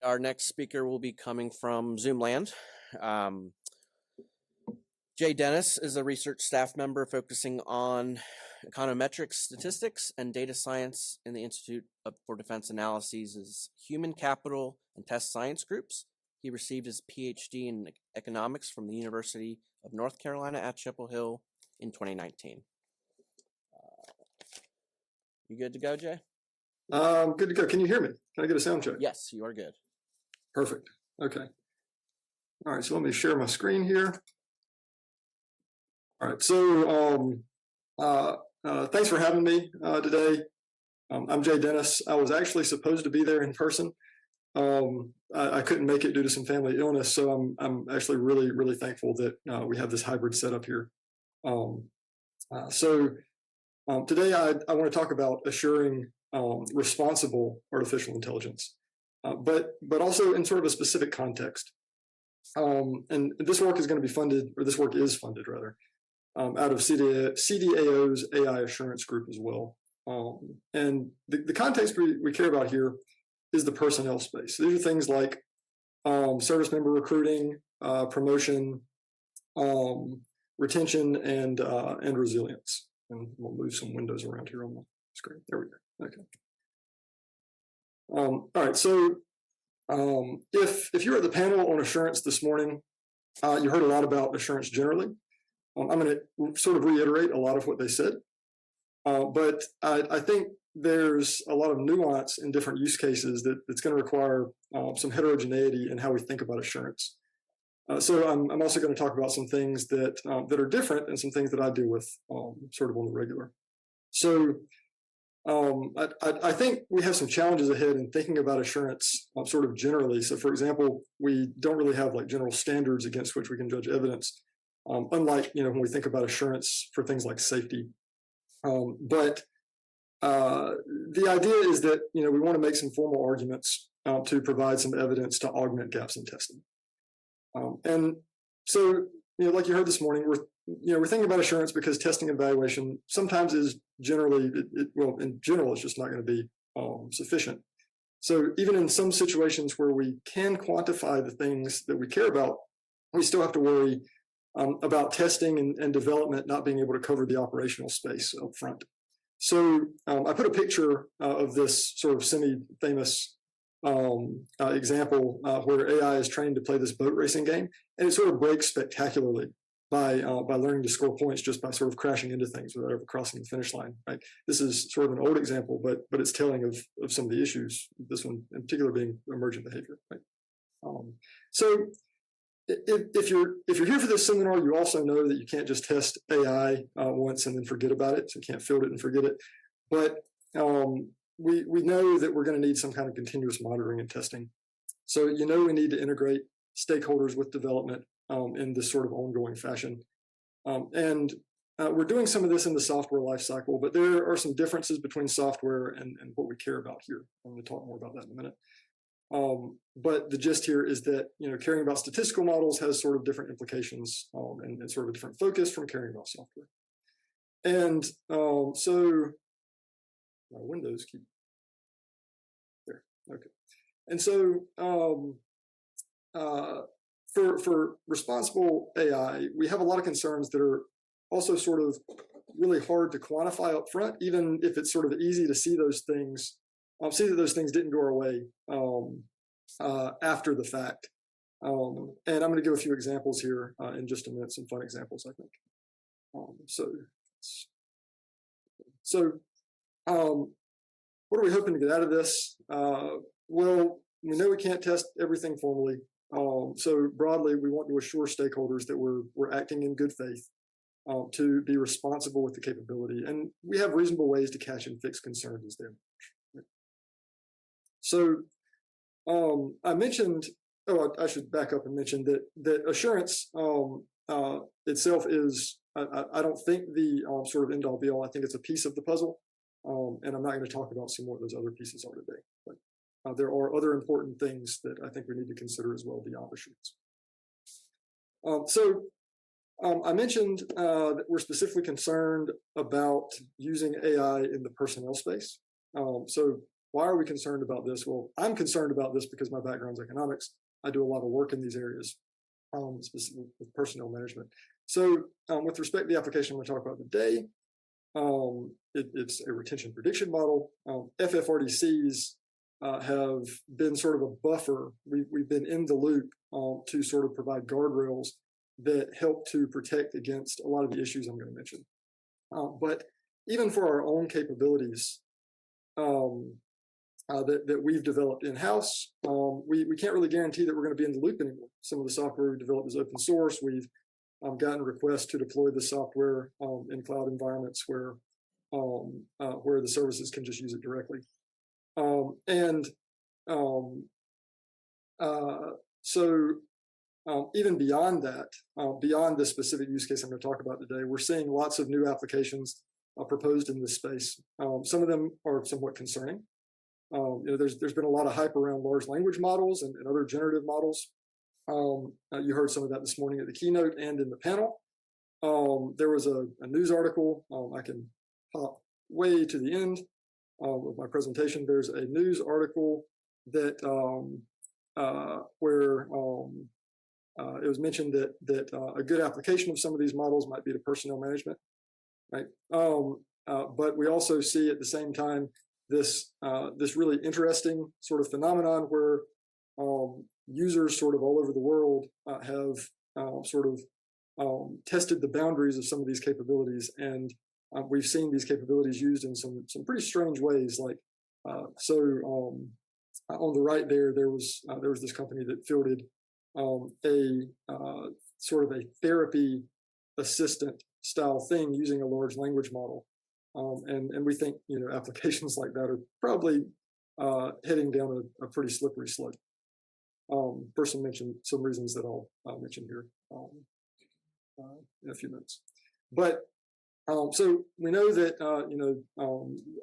Our next speaker will be coming from Zoomland. Jay Dennis is a research staff member focusing on econometrics, statistics, and data science in the Institute for Defense Analyses' Human Capital and Test Science groups. He received his PhD in economics from the University of North Carolina at Chapel Hill in 2019. You good to go, Jay? Good to go. Can you hear me? Can I get a sound check? Yes, you are good. Perfect. Okay. All right, so let me share my screen here. All right, so thanks for having me today. I'm Jay Dennis. I was actually supposed to be there in person. I couldn't make it due to some family illness, so I'm actually really thankful that we have this hybrid setup here. Today I want to talk about assuring responsible artificial intelligence, but also in sort of a specific context. And this work is going to be funded, or this work is funded rather, out of CDAO's AI assurance group as well. And the context we care about here is the personnel space. These are things like service member recruiting, promotion, retention, and resilience. And we'll move some windows around here on the screen. There we go. Okay. All right. So if you're at the panel on assurance this morning, you heard a lot about assurance generally. I'm going to sort of reiterate a lot of what they said, but I think there's a lot of nuance in different use cases that's going to require some heterogeneity in how we think about assurance. So I'm also going to talk about some things that are different and some things that I deal with sort of on the regular. So I think we have some challenges ahead in thinking about assurance sort of generally. So for example, we don't really have like general standards against which we can judge evidence, unlike when we think about assurance for things like safety. But the idea is that we want to make some formal arguments to provide some evidence to augment gaps in testing. And so, like you heard this morning, we're thinking about assurance because testing and evaluation sometimes is generally, in general, it's just not going to be sufficient. So even in some situations where we can quantify the things that we care about, we still have to worry about testing and development not being able to cover the operational space up front. So I put a picture of this sort of semi-famous example where AI is trained to play this boat racing game, and it sort of breaks spectacularly by learning to score points just by sort of crashing into things without ever crossing the finish line. Right? This is sort of an old example, but it's telling of some of the issues. This one in particular being emergent behavior. Right? So if you're here for this seminar, you also know that you can't just test AI once and then forget about it. So you can't field it and forget it. But we know that we're going to need some kind of continuous monitoring and testing. So we need to integrate stakeholders with development in this sort of ongoing fashion. And we're doing some of this in the software lifecycle, but there are some differences between software and what we care about here. I'm going to talk more about that in a minute. But the gist here is that caring about statistical models has sort of different implications and sort of a different focus from caring about software. And so my windows keep there. Okay. And so for responsible AI, we have a lot of concerns that are also sort of really hard to quantify up front, even if it's sort of easy to see those things. See that those things didn't go our way after the fact. And I'm going to give a few examples here in just a minute, some fun examples, I think. What are we hoping to get out of this? Well, we know we can't test everything formally. So broadly, we want to assure stakeholders that we're acting in good faith to be responsible with the capability. And we have reasonable ways to catch and fix concerns as they emerge. So I mentioned, I should back up and mention that assurance itself is, I don't think the sort of end-all be-all. I think it's a piece of the puzzle. And I'm not going to talk about some more of those other pieces are today. But there are other important things that I think we need to consider as well beyond assurance. I mentioned that we're specifically concerned about using AI in the personnel space. So why are we concerned about this? Well, I'm concerned about this because my background's economics. I do a lot of work in these areas, specifically with personnel management. So with respect to the application we're talking about today, it's a retention prediction model. FFRDCs have been sort of a buffer. We've been in the loop to sort of provide guardrails that help to protect against a lot of the issues I'm going to mention. But even for our own capabilities that we've developed in-house, we can't really guarantee that we're going to be in the loop anymore. Some of the software we developed is open source. We've gotten requests to deploy the software in cloud environments where the services can just use it directly. So even beyond that, beyond this specific use case I'm going to talk about today, we're seeing lots of new applications proposed in this space. Some of them are somewhat concerning. There's been a lot of hype around large language models and other generative models. You heard some of that this morning at the keynote and in the panel. There was a news article. I can hop way to the end of my presentation. There's a news article that where it was mentioned that a good application of some of these models might be to personnel management, right? But we also see at the same time this really interesting sort of phenomenon where users sort of all over the world have tested the boundaries of some of these capabilities, and we've seen these capabilities used in some pretty strange ways. Like on the right there was this company that fielded a sort of a therapy assistant style thing using a large language model, and we think applications like that are probably heading down a pretty slippery slope. Person mentioned some reasons that I'll mention here in a few minutes. But so we know that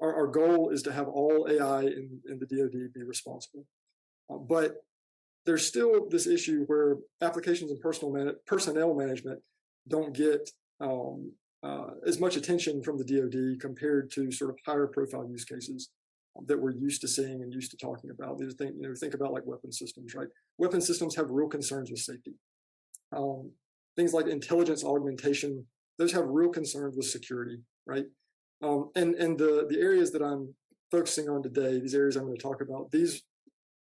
our goal is to have all AI in the DOD be responsible, but there's still this issue where applications and personnel management don't get as much attention from the DOD compared to sort of higher profile use cases that we're used to seeing and used to talking about. These things, think about like weapon systems, right? Weapon systems have real concerns with safety. Things like intelligence augmentation, those have real concerns with security, right? And the areas that I'm focusing on today, these areas I'm going to talk about, these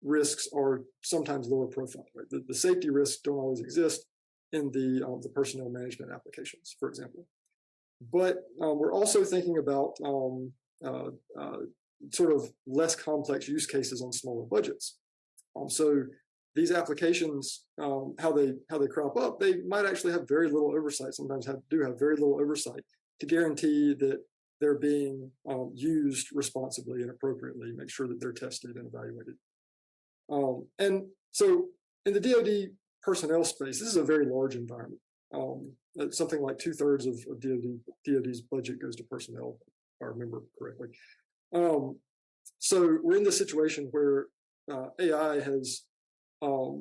risks are sometimes lower profile, right? The safety risks don't always exist in the personnel management applications, for example. But we're also thinking about sort of less complex use cases on smaller budgets. So these applications, how they crop up, they might actually have very little oversight. Sometimes do have very little oversight to guarantee that they're being used responsibly and appropriately. Make sure that they're tested and evaluated. And so in the DoD personnel space, this is a very large environment. Something like 2/3 of DoD's budget goes to personnel, if I remember correctly. So we're in this situation where AI has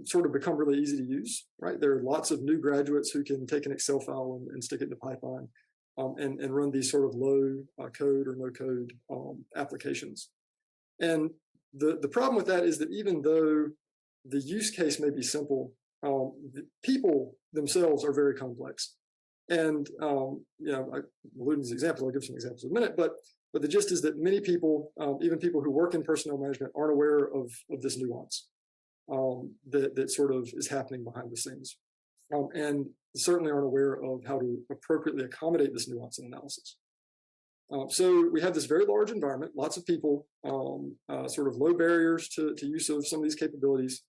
sort of become really easy to use, right? There are lots of new graduates who can take an Excel file and stick it into Python and run these sort of low code or no code applications. And the problem with that is that even though the use case may be simple, the people themselves are very complex. And I'm alluding to these examples. I'll give some examples in a minute, but the gist is that many people, even people who work in personnel management, aren't aware of this nuance that sort of is happening behind the scenes, and certainly aren't aware of how to appropriately accommodate this nuance in analysis. So we have this very large environment, lots of people, sort of low barriers to use of some of these capabilities,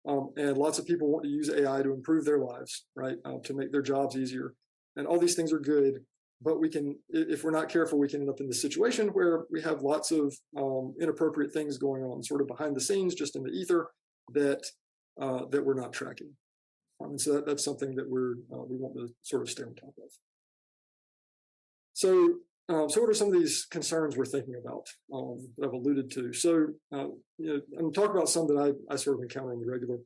and lots of people want to use AI to improve their lives, right, to make their jobs easier. And all these things are good, but we can, if we're not careful, we can end up in this situation where we have lots of inappropriate things going on, sort of behind the scenes, just in the ether, that we're not tracking. And so that's something that we want to sort of stay on top of. So what are some of these concerns we're thinking about that I've alluded to? So I'm talking about some that I sort of encounter on the regular.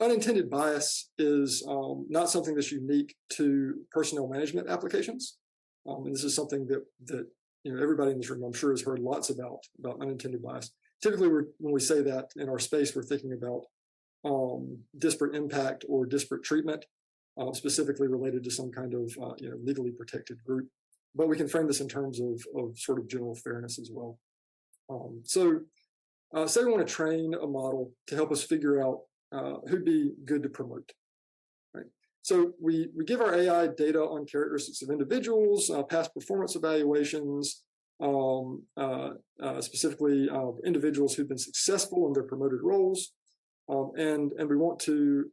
Unintended bias is not something that's unique to personnel management applications. And this is something that everybody in this room, I'm sure, has heard lots about unintended bias. Typically, when we say that in our space, we're thinking about disparate impact or disparate treatment, specifically related to some kind of legally protected group. But we can frame this in terms of sort of general fairness as well. So say we want to train a model to help us figure out who'd be good to promote. Right? So we give our AI data on characteristics of individuals, past performance evaluations, specifically individuals who've been successful in their promoted roles, and we want to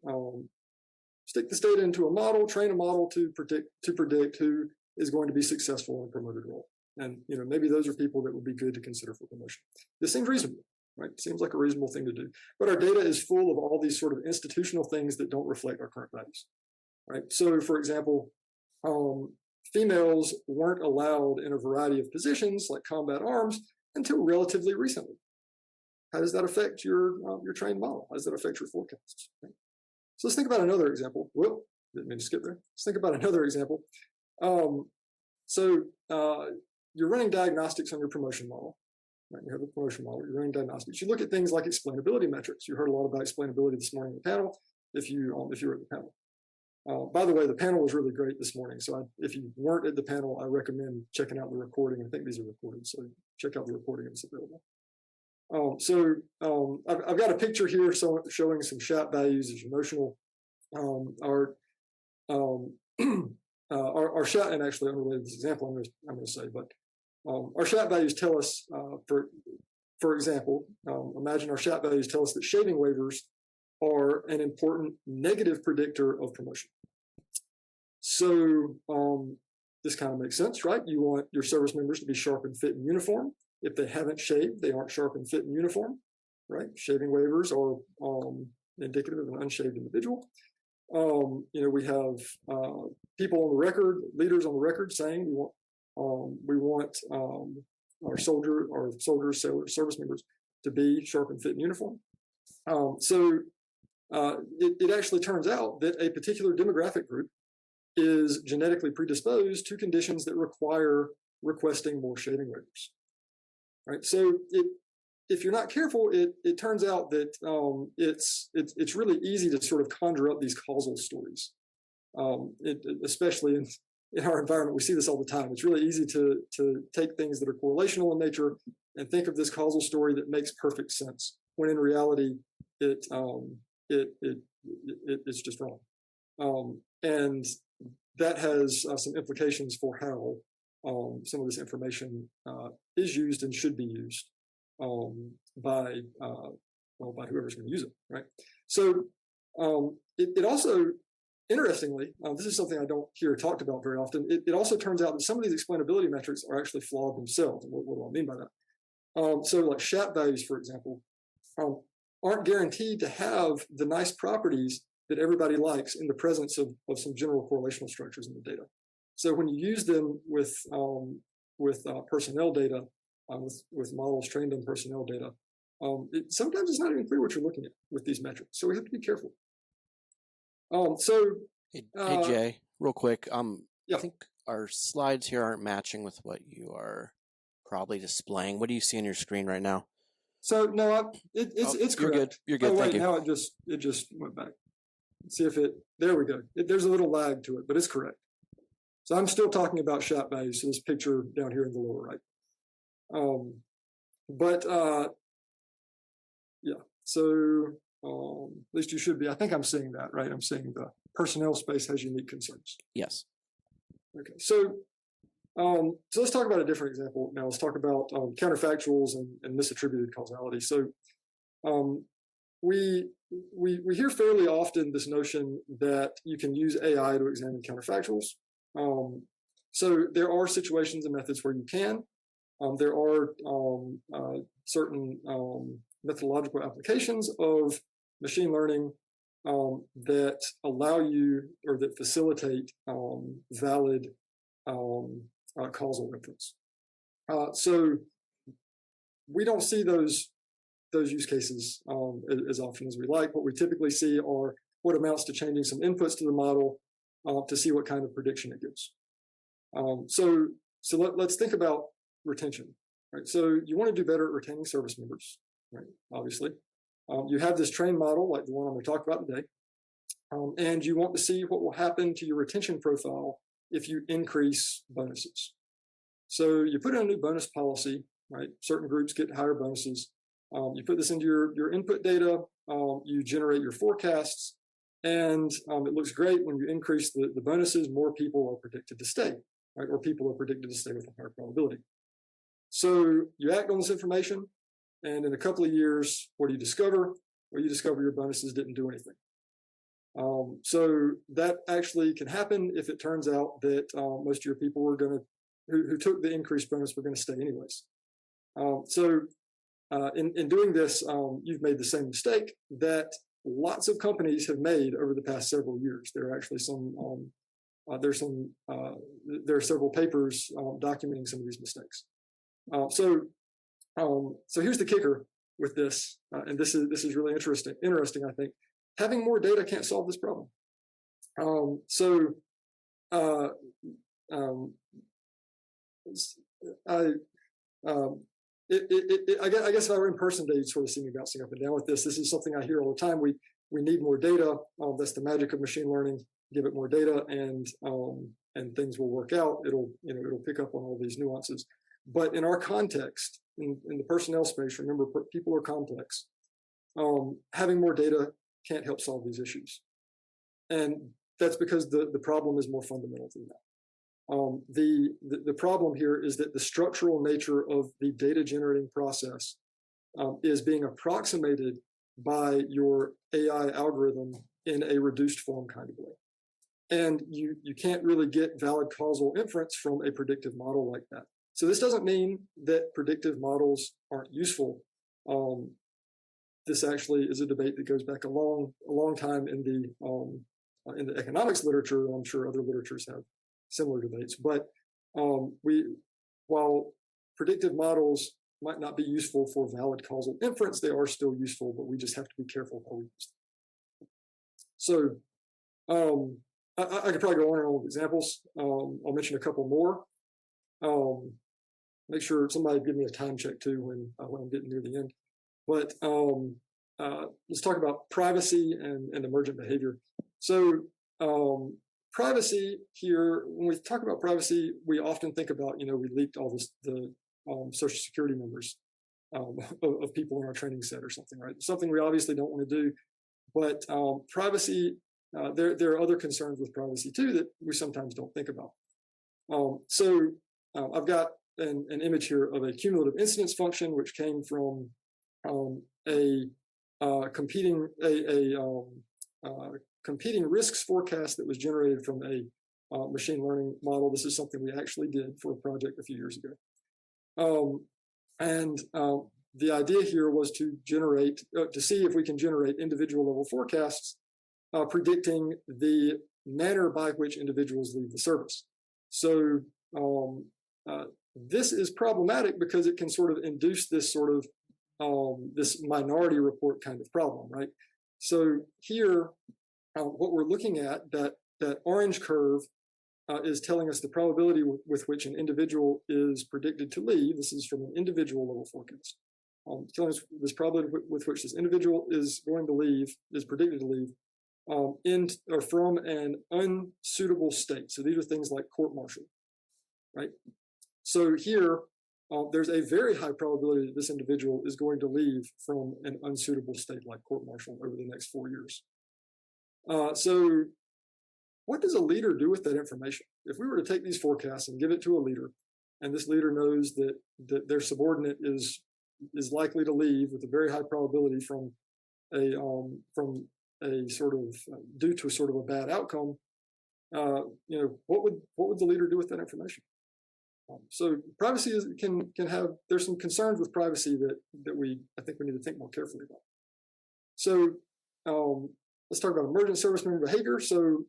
stick this data into a model, train a model to predict who is going to be successful in a promoted role. And maybe those are people that would be good to consider for promotion. This seems reasonable, right? Seems like a reasonable thing to do. But our data is full of all these sort of institutional things that don't reflect our current values, right? So, for example, females weren't allowed in a variety of positions like combat arms until relatively recently. How does that affect your trained model? How does that affect your forecasts? Right? So let's think about another example. Whoop, didn't mean to skip there. Let's think about another example. You're running diagnostics on your promotion model. Right? You have a promotion model, you're running diagnostics. You look at things like explainability metrics. You heard a lot about explainability this morning in the panel, if you were at the panel. By the way, the panel was really great this morning. So if you weren't at the panel, I recommend checking out the recording. I think these are recorded, so check out the recording, it's available. I've got a picture here showing some SHAP values as emotional. Our SHAP, and actually unrelated to this example, I'm going to say, but our SHAP values tell us, for example, imagine our SHAP values tell us that shaving waivers are an important negative predictor of promotion. So this kind of makes sense, right? You want your service members to be sharp and fit and uniform. If they haven't shaved, they aren't sharp and fit and uniform, right? Shaving waivers are indicative of an unshaved individual. We have people on the record, leaders on the record saying we want our soldiers, sailors, service members to be sharp and fit and uniform. It actually turns out that a particular demographic group is genetically predisposed to conditions that require requesting more shaving waivers. Right. So if you're not careful, it turns out that it's really easy to sort of conjure up these causal stories. Especially in our environment, we see this all the time. It's really easy to take things that are correlational in nature and think of this causal story that makes perfect sense, when in reality it's just wrong. And that has some implications for how some of this information is used and should be used by whoever's going to use it, right? So it also, interestingly, this is something I don't hear talked about very often. It also turns out that some of these explainability metrics are actually flawed themselves. And what do I mean by that? So like SHAP values, for example, aren't guaranteed to have the nice properties that everybody likes in the presence of some general correlational structures in the data. So when you use them with personnel data, with models trained on personnel data, sometimes it's not even clear what you're looking at with these metrics. So we have to be careful. Hey Jay, real quick. Yeah. I think our slides here aren't matching with what you are probably displaying. What do you see on your screen right now? So no, it's correct. You're good. Oh, Thank wait, you. now it just went back. Let's see if there we go. There's a little lag to it, but it's correct. So I'm still talking about SHAP values. So this picture down here in the lower right. Yeah. So at least you should be. I think I'm seeing that, right? I'm seeing the personnel space has unique concerns. Yes. Okay. So let's talk about a different example now. Let's talk about counterfactuals and misattributed causality. So we hear fairly often this notion that you can use AI to examine counterfactuals. So there are situations and methods where you can. There are certain methodological applications of machine learning that allow you or that facilitate valid causal inference. So we don't see those use cases as often as we like. What we typically see are what amounts to changing some inputs to the model to see what kind of prediction it gives. So let's think about retention, right? So you want to do better at retaining service members, right? Obviously, you have this trained model like the one I'm going to talk about today, and you want to see what will happen to your retention profile if you increase bonuses. So you put in a new bonus policy, right? Certain groups get higher bonuses. You put this into your input data, you generate your forecasts, and it looks great. When you increase the bonuses, more people are predicted to stay, right? Or people are predicted to stay with a higher probability. So you act on this information, and in a couple of years, what do you discover? Well, you discover your bonuses didn't do anything. So that actually can happen if it turns out that most of your people were going to, who took the increased bonus, were going to stay anyways. In doing this, you've made the same mistake that lots of companies have made over the past several years. There are actually there are several papers documenting some of these mistakes. So here's the kicker with this, and this is really interesting. I think having more data can't solve this problem. I guess if I were in person, they'd sort of see me bouncing up and down with this. This is something I hear all the time. We need more data. That's the magic of machine learning. Give it more data, and things will work out. It'll pick up on all these nuances. But in our context, in the personnel space, remember, people are complex. Having more data can't help solve these issues, and that's because the problem is more fundamental than that. The problem here is that the structural nature of the data generating process is being approximated by your AI algorithm in a reduced form kind of way. And you can't really get valid causal inference from a predictive model like that. So this doesn't mean that predictive models aren't useful. This actually is a debate that goes back a long time in the economics literature. I'm sure other literatures have similar debates, but while predictive models might not be useful for valid causal inference, they are still useful, but we just have to be careful how we use them. So I could probably go on and on with examples. I'll mention a couple more. Make sure somebody give me a time check too when I'm getting near the end. But let's talk about privacy and emergent behavior. So privacy here, when we talk about privacy, we often think about, we leaked all the social security numbers of people in our training set or something, right? Something we obviously don't want to do. But privacy, there are other concerns with privacy too that we sometimes don't think about. I've got an image here of a cumulative incidence function, which came from a competing risks forecast that was generated from a machine learning model. This is something we actually did for a project a few years ago. The idea here was to see if we can generate individual level forecasts predicting the manner by which individuals leave the service. So this is problematic because it can sort of induce this sort of this minority report kind of problem, right? So here, what we're looking at, that orange curve is telling us the probability with which an individual is predicted to leave. This is from an individual level forecast. Telling us this probability with which this individual is going to leave, is predicted to leave, from an unsuitable state. So these are things like court-martial, right? So here, there's a very high probability that this individual is going to leave from an unsuitable state like court-martial over the next 4 years. So what does a leader do with that information? If we were to take these forecasts and give it to a leader, and this leader knows that their subordinate is likely to leave with a very high probability from a sort of due to a sort of a bad outcome, what would the leader do with that information? So privacy can have, there's some concerns with privacy that I think we need to think more carefully about. So let's talk about emergent service member behavior. So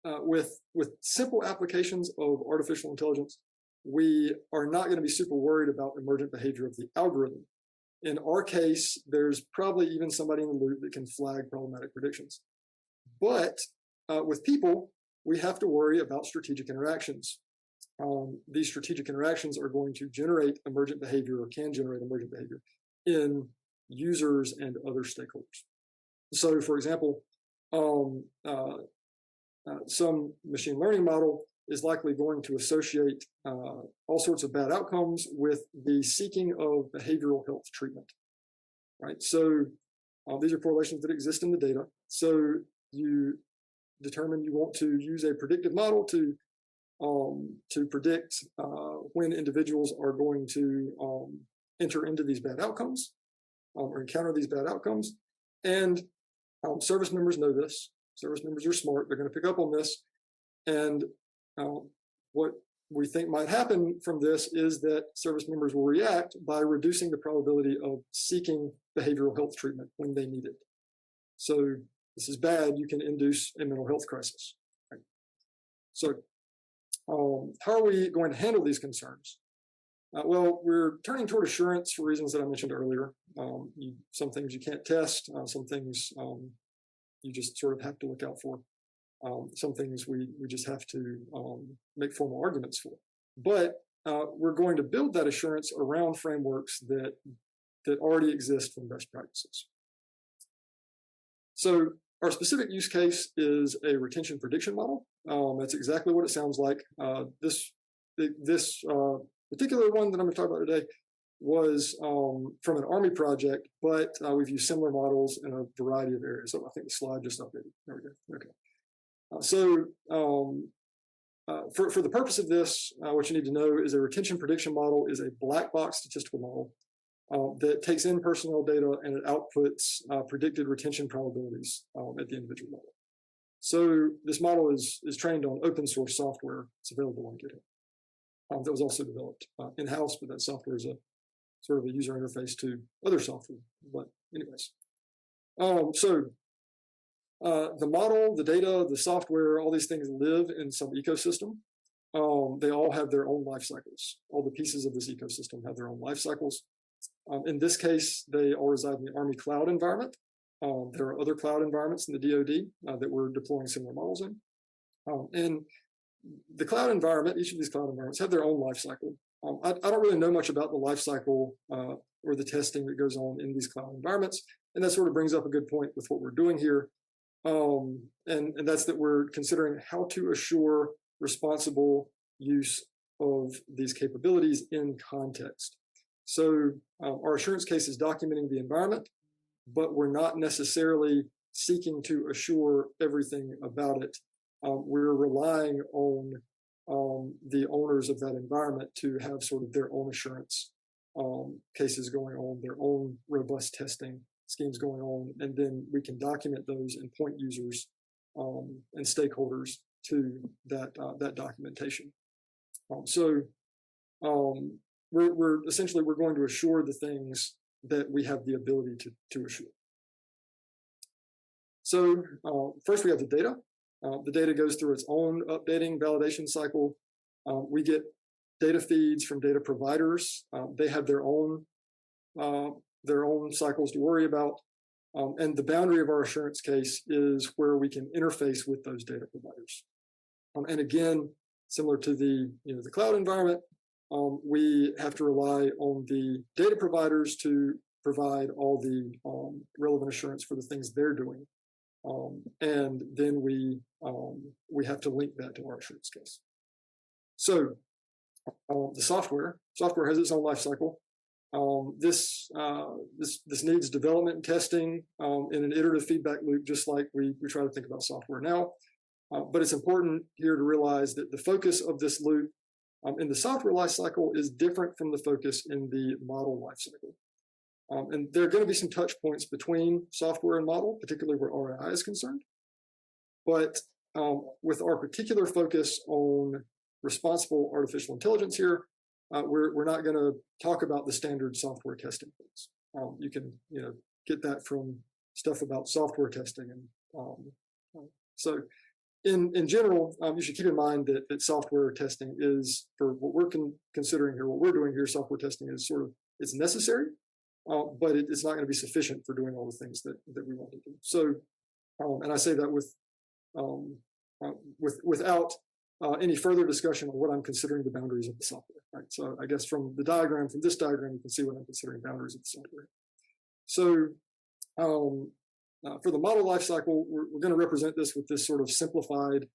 with simple applications of artificial intelligence, we are not going to be super worried about emergent behavior of the algorithm. In our case, there's probably even somebody in the loop that can flag problematic predictions. But with people, we have to worry about strategic interactions. these strategic interactions are going to generate emergent behavior or can generate emergent behavior in users and other stakeholders. So, for example, some machine learning model is likely going to associate all sorts of bad outcomes with the seeking of behavioral health treatment, right? So these are correlations that exist in the data. So you determine you want to use a predictive model to predict when individuals are going to enter into these bad outcomes or encounter these bad outcomes. And service members know this. Service members are smart. They're going to pick up on this. And what we think might happen from this is that service members will react by reducing the probability of seeking behavioral health treatment when they need it. So this is bad. You can induce a mental health crisis. Right? So how are we going to handle these concerns? Well, we're turning toward assurance for reasons that I mentioned earlier. Some things you can't test. Some things you just sort of have to look out for. Some things we just have to make formal arguments for. But we're going to build that assurance around frameworks that already exist from best practices. So our specific use case is a retention prediction model. That's exactly what it sounds like. This particular one that I'm going to talk about today was from an Army project, but we've used similar models in a variety of areas. So I think the slide just updated. There we go. Okay. For the purpose of this, what you need to know is a retention prediction model is a black box statistical model that takes in personnel data and it outputs predicted retention probabilities at the individual level. So this model is trained on open source software. It's available on GitHub. That was also developed in-house, but that software is a sort of a user interface to other software. But anyways, the model, the data, the software, all these things live in some ecosystem. They all have their own life cycles. All the pieces of this ecosystem have their own life cycles. In this case, they all reside in the Army cloud environment. There are other cloud environments in the DOD that we're deploying similar models in. And the cloud environment, each of these cloud environments have their own life cycle. I don't really know much about the life cycle or the testing that goes on in these cloud environments. And that sort of brings up a good point with what we're doing here. And that's that we're considering how to assure responsible use of these capabilities in context. So our assurance case is documenting the environment, but we're not necessarily seeking to assure everything about it. We're relying on the owners of that environment to have sort of their own assurance cases going on, their own robust testing schemes going on, and then we can document those and point users and stakeholders to that documentation. We're essentially going to assure the things that we have the ability to assure. So first we have the data. The data goes through its own updating validation cycle. We get data feeds from data providers. They have their own cycles to worry about. And the boundary of our assurance case is where we can interface with those data providers. And again, similar to the cloud environment, we have to rely on the data providers to provide all the relevant assurance for the things they're doing. And then we have to link that to our assurance case. So the software has its own life cycle. This needs development and testing in an iterative feedback loop, just like we try to think about software now. But it's important here to realize that the focus of this loop in the software lifecycle is different from the focus in the model lifecycle. And there are going to be some touch points between software and model, particularly where RAI is concerned. But with our particular focus on responsible artificial intelligence here, we're not going to talk about the standard software testing things. You can get that from stuff about software testing. And so in general, you should keep in mind that software testing is, for what we're considering here, what we're doing here, software testing is it's necessary, but it's not going to be sufficient for doing all the things that we want to do. So, and I say that without any further discussion on what I'm considering the boundaries of the software. Right. So I guess from the diagram, from this diagram, you can see what I'm considering boundaries of the software. So for the model lifecycle, we're going to represent this with this sort of simplified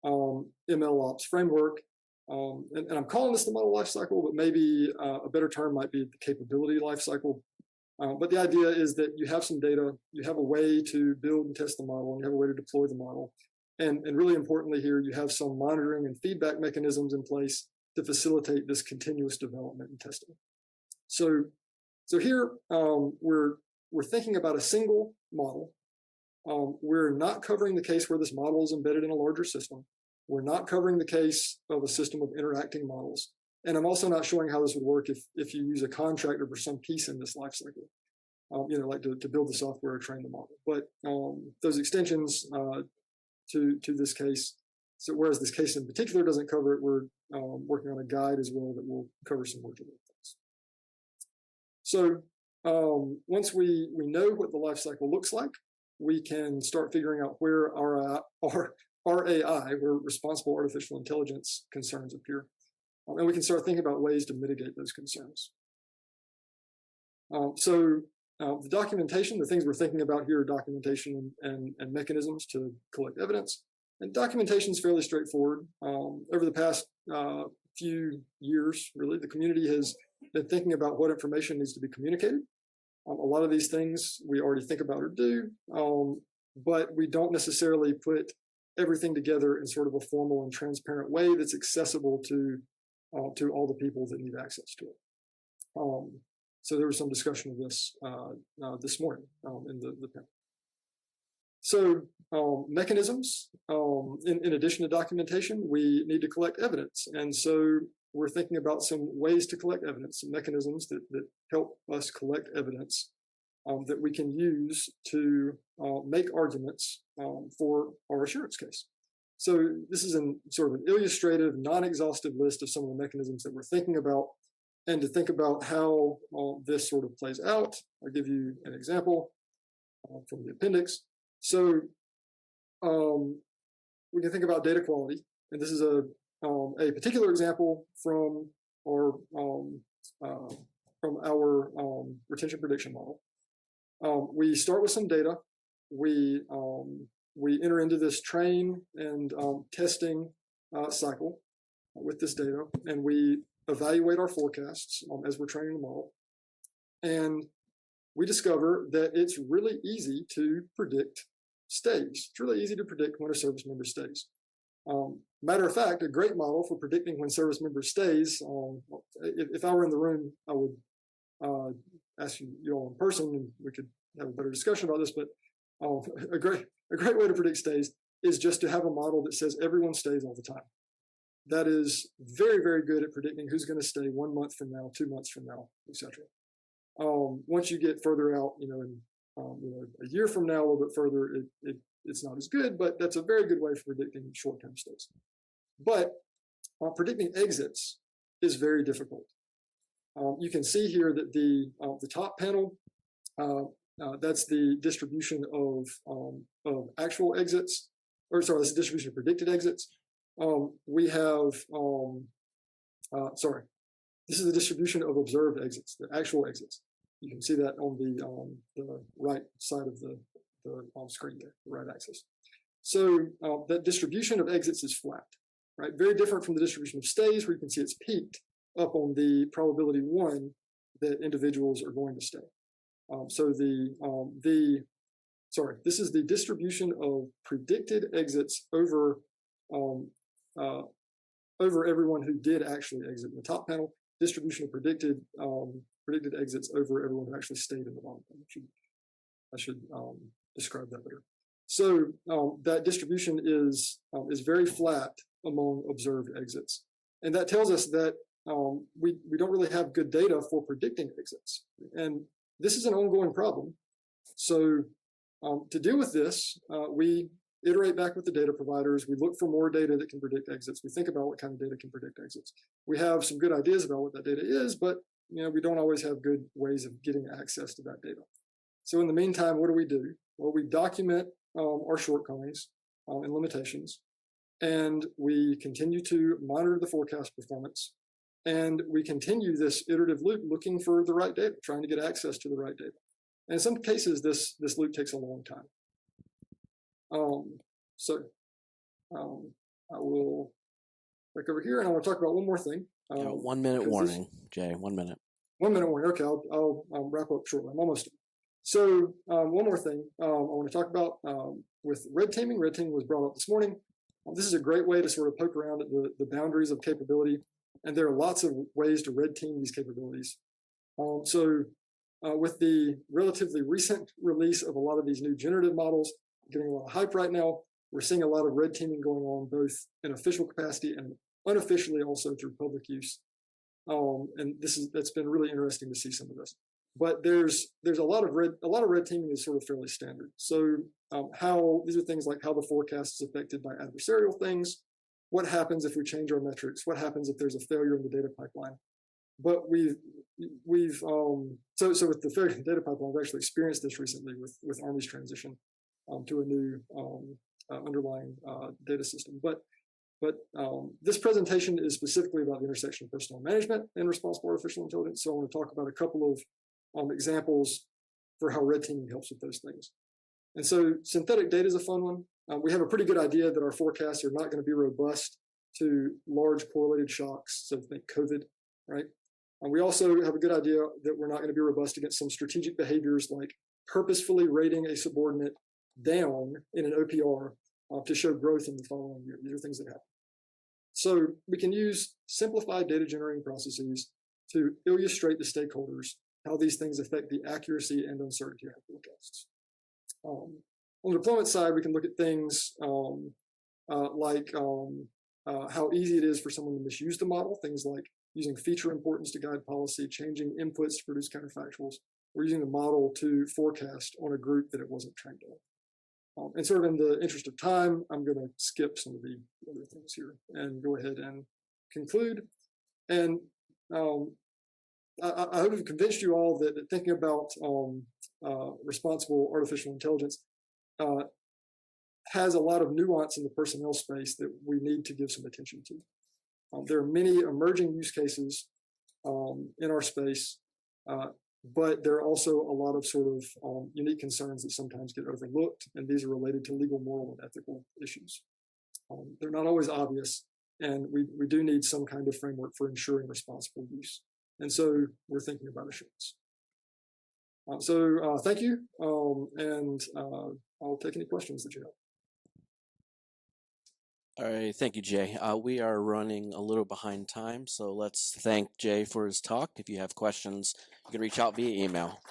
MLOps framework. And I'm calling this the model lifecycle, but maybe a better term might be the capability lifecycle. But the idea is that you have some data, you have a way to build and test the model, and you have a way to deploy the model. And really importantly here, you have some monitoring and feedback mechanisms in place to facilitate this continuous development and testing. So here we're thinking about a single model. We're not covering the case where this model is embedded in a larger system. We're not covering the case of a system of interacting models. And I'm also not showing how this would work if you use a contractor for some piece in this life cycle, like to build the software or train the model. But those extensions to this case, so whereas this case in particular doesn't cover it, we're working on a guide as well that will cover some more general things. So once we know what the life cycle looks like, we can start figuring out where our RAI, where responsible artificial intelligence concerns appear. And we can start thinking about ways to mitigate those concerns. The documentation, the things we're thinking about here are documentation and mechanisms to collect evidence. And documentation is fairly straightforward. Over the past few years, really, the community has been thinking about what information needs to be communicated. A lot of these things we already think about or do, but we don't necessarily put everything together in sort of a formal and transparent way that's accessible to all the people that need access to it. So there was some discussion of this this morning in the panel. So mechanisms, in addition to documentation, we need to collect evidence. And so we're thinking about some ways to collect evidence, some mechanisms that help us collect evidence that we can use to make arguments for our assurance case. So this is sort of an illustrative, non-exhaustive list of some of the mechanisms that we're thinking about. And to think about how this sort of plays out, I'll give you an example from the appendix. So we can think about data quality, and this is a particular example from our retention prediction model. We start with some data. We enter into this train and testing cycle with this data, and we evaluate our forecasts as we're training the model. And we discover that it's really easy to predict stays. It's really easy to predict when a service member stays. Matter of fact, a great model for predicting when service member stays, if I were in the room, I would ask you all in person, and we could have a better discussion about this, but a great way to predict stays is just to have a model that says everyone stays all the time. That is very, very good at predicting who's going to stay 1 month from now, 2 months from now, etc. Once you get further out, a year from now, a little bit further, it's not as good, but that's a very good way for predicting short-term stays. But predicting exits is very difficult. You can see here that the top panel, that's the distribution of actual exits, or sorry, that's the distribution of predicted exits. We have, this is the distribution of observed exits, the actual exits. You can see that on the right side of the screen there, the right axis. So that distribution of exits is flat, right? Very different from the distribution of stays, where you can see it's peaked up on the probability 1 that individuals are going to stay. This is the distribution of predicted exits over everyone who did actually exit in the top panel, distribution of predicted exits over everyone who actually stayed in the bottom panel. I should describe that better. So that distribution is very flat among observed exits. And that tells us that we don't really have good data for predicting exits. And this is an ongoing problem. So to deal with this, we iterate back with the data providers. We look for more data that can predict exits. We think about what kind of data can predict exits. We have some good ideas about what that data is, but we don't always have good ways of getting access to that data. So in the meantime, what do? Well, we document our shortcomings and limitations. and we continue to monitor the forecast performance, and we continue this iterative loop looking for the right data, trying to get access to the right data. And in some cases, this loop takes a long time. I will back over here, and I want to talk about one more thing. 1 minute warning, Jay. 1 minute. 1 minute warning. Okay, I'll wrap up shortly. I'm almost done. So one more thing I want to talk about with red teaming. Red teaming was brought up this morning. This is a great way to sort of poke around at the boundaries of capability, and there are lots of ways to red team these capabilities. With the relatively recent release of a lot of these new generative models, getting a lot of hype right now, we're seeing a lot of red teaming going on both in official capacity and unofficially also through public use. And that's been really interesting to see some of this. But there's a lot of red teaming is sort of fairly standard. So these are things like how the forecast is affected by adversarial things, what happens if we change our metrics, what happens if there's a failure in the data pipeline. But so with the failure in the data pipeline, we've actually experienced this recently with Army's transition to a new underlying data system. But this presentation is specifically about the intersection of personnel management and responsible artificial intelligence. So I want to talk about a couple of examples for how red teaming helps with those things. And so synthetic data is a fun one. We have a pretty good idea that our forecasts are not going to be robust to large correlated shocks. So think COVID, right? We also have a good idea that we're not going to be robust against some strategic behaviors like purposefully rating a subordinate down in an OPR to show growth in the following year. These are things that happen. So we can use simplified data generating processes to illustrate to stakeholders how these things affect the accuracy and uncertainty of our forecasts. On the deployment side, we can look at things like how easy it is for someone to misuse the model, things like using feature importance to guide policy, changing inputs to produce counterfactuals, or using the model to forecast on a group that it wasn't trained on. And sort of in the interest of time, I'm going to skip some of the other things here and go ahead and conclude. And I hope I've convinced you all that thinking about responsible artificial intelligence has a lot of nuance in the personnel space that we need to give some attention to. There are many emerging use cases in our space, but there are also a lot of sort of unique concerns that sometimes get overlooked, and these are related to legal, moral, and ethical issues. They're not always obvious, and we do need some kind of framework for ensuring responsible use. And so we're thinking about assurance. Thank you, and I'll take any questions that you have. All right, thank you, Jay. We are running a little behind time, so let's thank Jay for his talk. If you have questions, you can reach out via email.